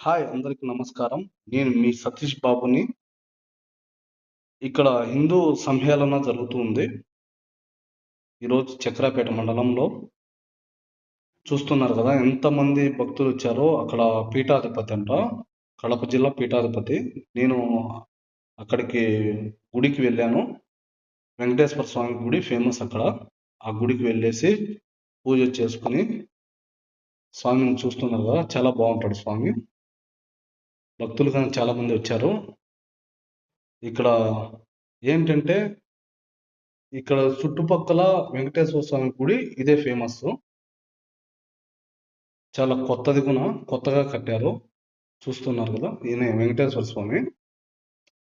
Hi అందరికి నమస్కారం. నేను మీ సతీష్ బాబుని. ఇక్కడ హిందూ సమ్మేళన జరుగుతుంది. ఈరోజు చక్రాపేట మండలంలో చూస్తున్నారు కదా ఎంతమంది భక్తులు వచ్చారో. అక్కడ పీఠాధిపతి అంట, కడప జిల్లా పీఠాధిపతి. నేను అక్కడికి గుడికి వెళ్ళాను. వెంకటేశ్వర స్వామి గుడి ఫేమస్ అక్కడ. ఆ గుడికి వెళ్ళేసి పూజ చేసుకుని స్వామిని చూస్తున్నారు కదా, చాలా బాగుంటాడు స్వామి. భక్తులు కానీ చాలా మంది వచ్చారు. ఇక్కడ ఏంటంటే ఇక్కడ చుట్టుపక్కల వెంకటేశ్వర స్వామి గుడి ఇదే ఫేమస్. చాలా కొత్తగా కట్టారు. చూస్తున్నారు కదా, ఈయన వెంకటేశ్వర స్వామి.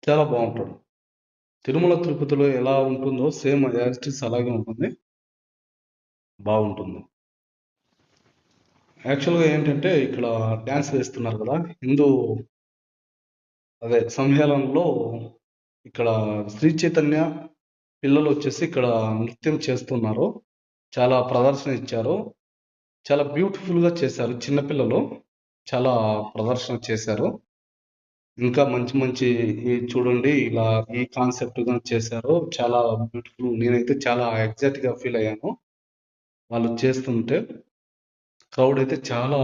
చాలా బాగుంటాడు. తిరుమల తిరుపతిలో ఎలా ఉంటుందో సేమ్ యాజిటీస్ అలాగే ఉంటుంది. బాగుంటుంది. యాక్చువల్గా ఏంటంటే ఇక్కడ డ్యాన్స్ వేస్తున్నారు కదా హిందూ సమ్మేళనంలో. ఇక్కడ శ్రీ చైతన్య పిల్లలు వచ్చేసి ఇక్కడ నృత్యం చేస్తున్నారు. చాలా ప్రదర్శన ఇచ్చారు. చాలా బ్యూటిఫుల్గా చేశారు. చిన్నపిల్లలు చాలా ప్రదర్శన చేశారు. ఇంకా మంచి మంచి చూడండి, ఇలా ఈ కాన్సెప్ట్గా చేశారు. చాలా బ్యూటిఫుల్. నేనైతే చాలా ఎగ్జైట్గా ఫీల్ అయ్యాను వాళ్ళు చేస్తుంటే. క్రౌడ్ అయితే చాలా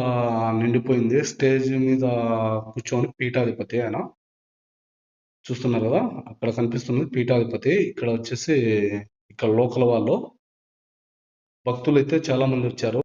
నిండిపోయింది. స్టేజ్ మీద కూర్చొని పీఠాధిపతి ఆయన. చూస్తున్నారు కదా, అక్కడ కనిపిస్తుంది పీఠాధిపతి. ఇక్కడ వచ్చేసి ఇక్కడ లోకల్ వాళ్ళు భక్తులు అయితే చాలా మంది వచ్చారు.